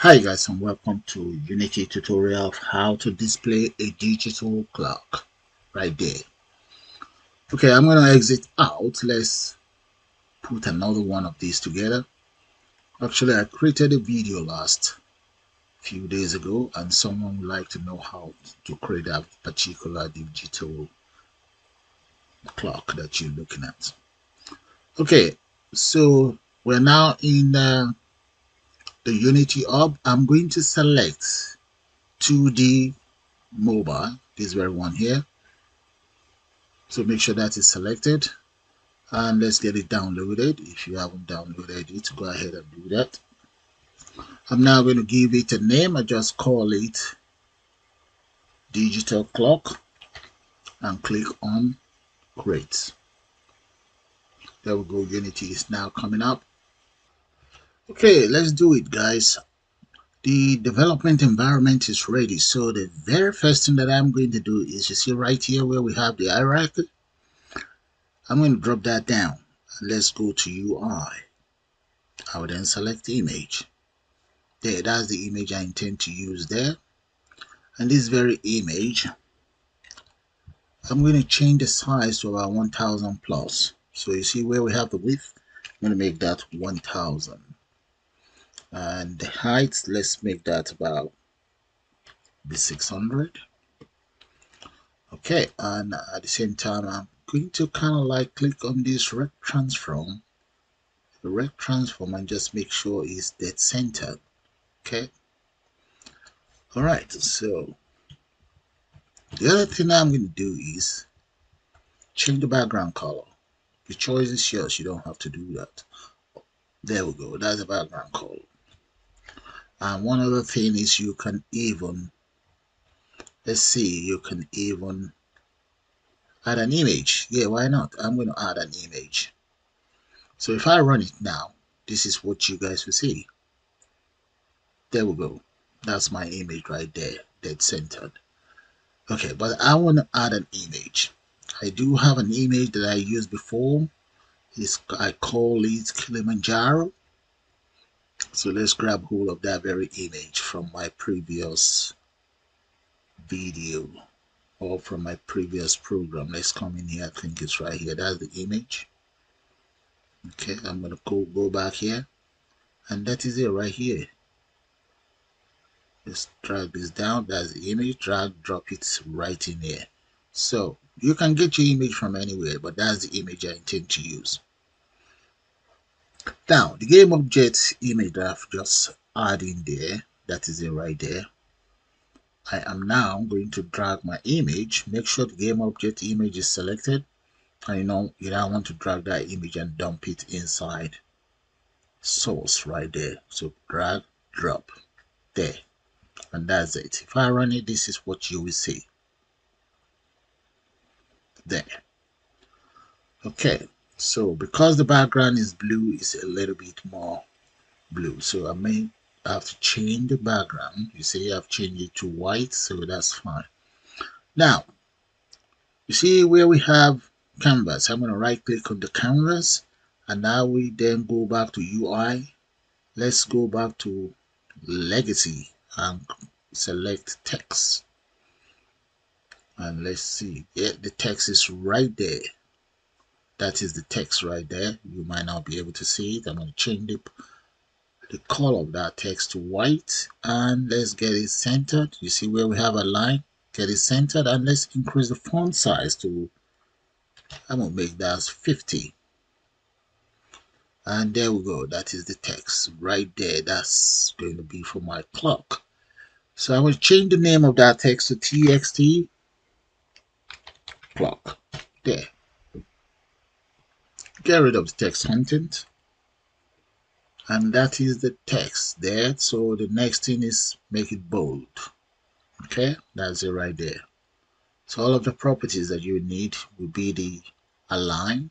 Hi guys, and welcome to Unity tutorial of how to display a digital clock right there. Okay, I'm going to exit out. Let's put another one of these together. Actually, I created a video last few days ago and someone would like to know how to create a particular digital clock that you're looking at. Okay, so we're now in the Unity hub. I'm going to select 2D mobile, this very one here. So make sure that is selected and let's get it downloaded. If you haven't downloaded it, go ahead and do that. I'm now going to give it a name. I just call it digital clock and click on create. There we go. Unity is now coming up. Okay, let's do it, guys. The development environment is ready. So the very first thing that I'm going to do is, you see right here where we have the hierarchy, I'm going to drop that down. Let's go to UI. I will then select image. There, that's the image I intend to use there. And this very image, I'm going to change the size to about 1000 plus. So you see where we have the width, I'm going to make that 1000. And the height, let's make that about the 600. Okay, and at the same time, I'm going to kind of like click on this rect transform, and just make sure it's dead centered. Okay. All right, so the other thing I'm going to do is change the background color. The choice is yours, you don't have to do that. There we go, that's the background color. And one other thing is you can even, let's see, you can even add an image. Yeah, why not? I'm going to add an image. So if I run it now, this is what you guys will see. There we go. That's my image right there, dead centered. Okay, but I want to add an image. I do have an image that I used before. I call it Kilimanjaro. So let's grab hold of that very image from my previous video or from my previous program. Let's come in here. I think it's right here. That's the image. Okay, I'm gonna go back here, and that is it right here. Let's drag this down. That's the image. Drag, drop it right in here. So you can get your image from anywhere, but that's the image I intend to use. Now the game object image that I've just added in there, that is it right there. I am now going to drag my image. Make sure the game object image is selected. And you don't want to drag that image and dump it inside source right there. So drag, drop there, and that's it. If I run it, this is what you will see there. Okay, so because the background is blue, it's a little bit more blue. So I may have to change the background. You see, I've changed it to white, so that's fine. Now, you see where we have canvas. I'm going to right click on the canvas, and now we then go back to UI. Let's go back to legacy and select text, and let's see. Yeah, the text is right there. That is the text right there. You might not be able to see it. I'm going to change the color of that text to white, and let's get it centered. You see where we have a line, get it centered, and let's increase the font size to, I'm going to make that 50. And there we go. That is the text right there. That's going to be for my clock. So I will change the name of that text to TXT clock. There. Get rid of the text content. And that is the text there. So the next thing is make it bold. Okay, that's it right there. So all of the properties that you need will be the align,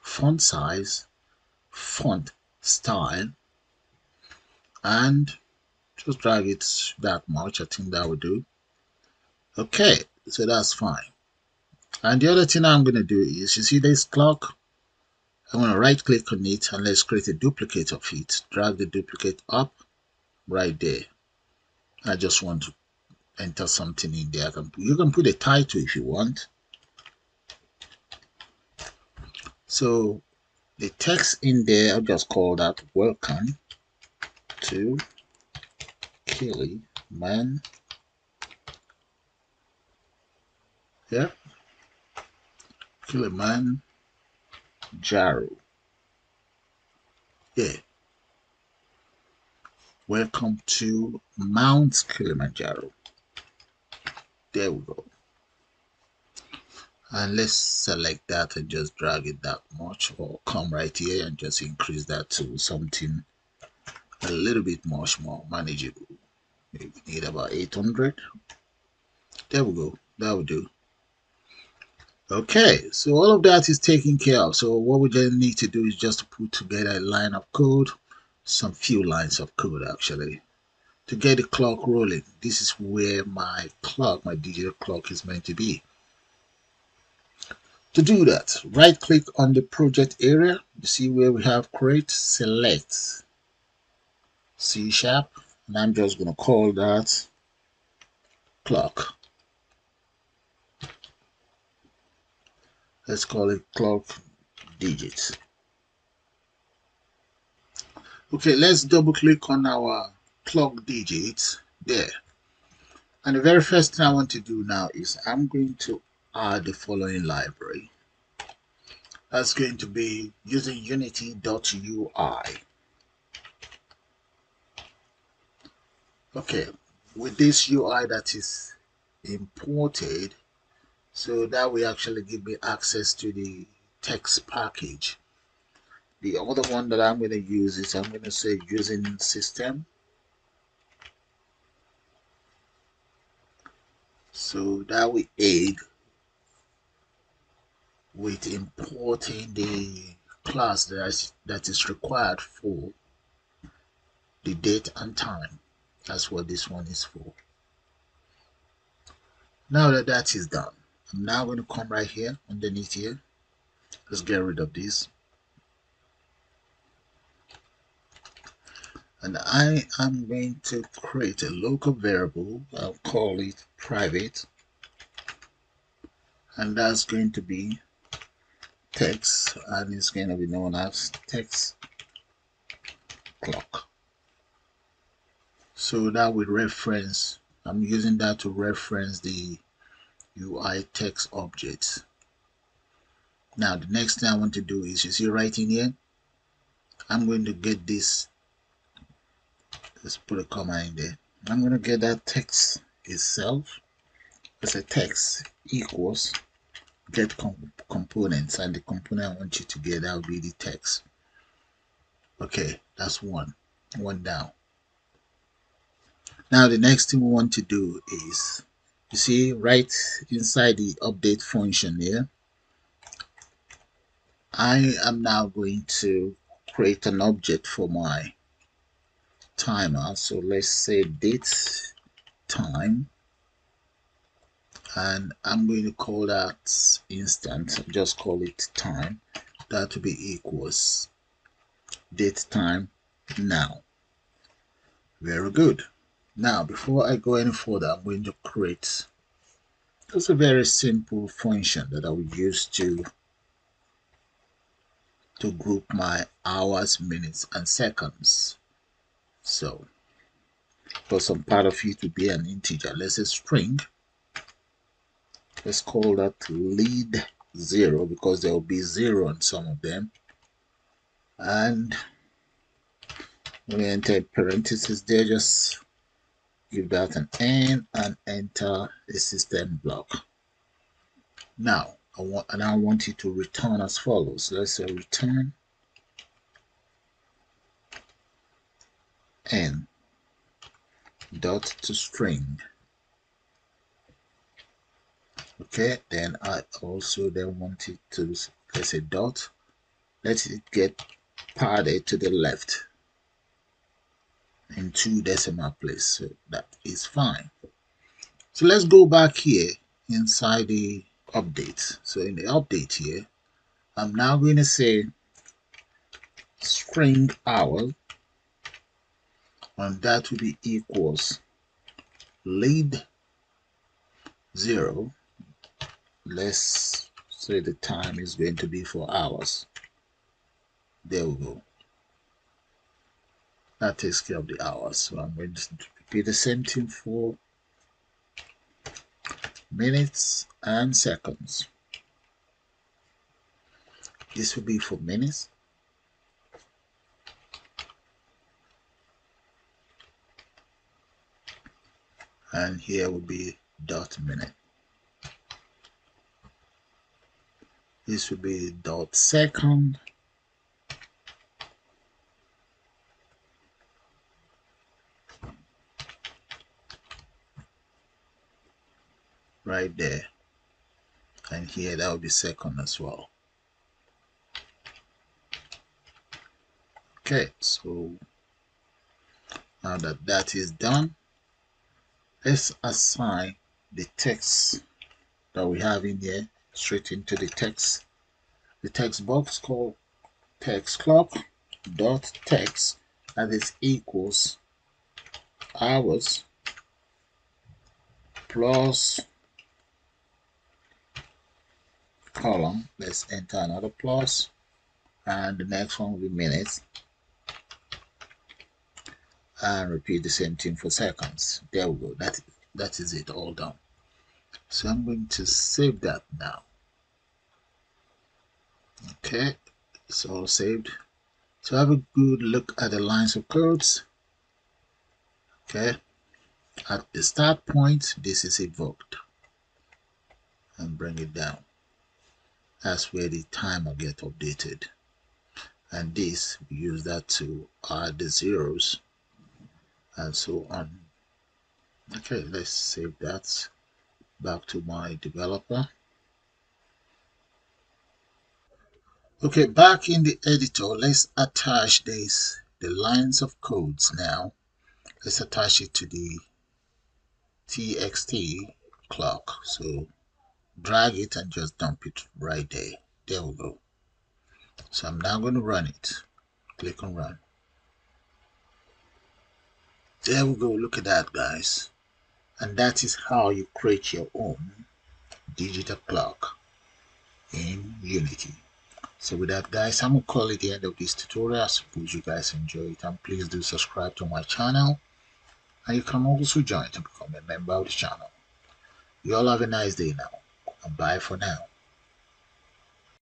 font size, font style, and just drag it that much. I think that will do. Okay, so that's fine. And the other thing I'm going to do is, you see this clock? I'm going to right click on it and let's create a duplicate of it. Drag the duplicate up right there. I just want to enter something in there. You can put a title if you want. So the text in there, I'll just call that welcome to Kilimanjaro. Yeah, Kilimanjaro. Yeah, welcome to Mount Kilimanjaro. There we go. And let's select that and just drag it that much, or come right here and just increase that to something a little bit much more manageable. Maybe we need about 800. There we go. That will do. Okay, so all of that is taken care of. So what we then need to do is just to put together a line of code, some few lines of code actually, to get the clock rolling. This is where my clock, my digital clock, is meant to be. To do that, right click on the project area. You see where we have create, select C#, and I'm just going to call that clock. Let's call it clock digits. Okay, let's double click on our clock digits there. And the very first thing I want to do now is I'm going to add the following library. That's going to be using unity.ui. Okay, with this UI that is imported, so that will actually give me access to the text package. The other one that I'm going to use is I'm going to say using system. So that will aid with importing the class that is required for the date and time. That's what this one is for. Now that that is done, I'm now going to come right here underneath here. Let's get rid of this. And I am going to create a local variable. I'll call it private. And that's going to be text, and it's going to be known as text clock. So that will reference, I'm using that to reference the UI text objects. Now the next thing I want to do is, you see right in here, I'm going to get this, let's put a comma in there. I'm going to get that text itself as a text equals get components, and the component I want you to get, that will be the text. Okay, that's one down. Now the next thing we want to do is, you see right inside the update function here, I am now going to create an object for my timer. So let's say date time, and I'm going to call that instant, just call it time. That will be equals date time now. Very good. Now before I go any further, I'm going to create just a very simple function that I will use to group my hours, minutes, and seconds. So for some part of it to be an integer, let's say string. Let's call that lead 0 because there will be 0 on some of them. And when we enter parentheses there, just give that an N and enter a system block. Now I want it to return as follows. Let's say return N dot to string. Okay, then I also then want it to, let's say dot, let it get padded to the left in 2 decimal place, so that is fine. So let's go back here inside the update. So in the update here, I'm now going to say string hour and that will be equals lead 0. Let's say the time is going to be for hours. There we go. That takes care of the hours. So I'm going to repeat the same thing for minutes and seconds. This will be for minutes. And here will be dot minute. This will be dot second. Right there. And here that will be second as well. Okay, so now that that is done, let's assign the text that we have in here straight into the text box called text clock dot text, and is equals hours plus column. Let's enter another plus, and the next one will be minutes, and repeat the same thing for seconds. There we go. That is it, all done. So I'm going to save that now. Okay, it's all saved. So have a good look at the lines of codes. Okay, at the start point, this is evoked, and bring it down. That's where the timer gets updated, and this, we use that to add the zeros and so on. Okay, let's save that back to my developer. Okay, back in the editor, let's attach the lines of codes now. Let's attach it to the txt clock. So drag it and just dump it right there. There we go. So I'm now going to run it. Click on run. There we go. Look at that, guys. And that is how you create your own digital clock in Unity. So with that, guys, I'm going to call it the end of this tutorial. I suppose you guys enjoy it, and please do subscribe to my channel, and you can also join to become a member of the channel. You all have a nice day now, and bye for now.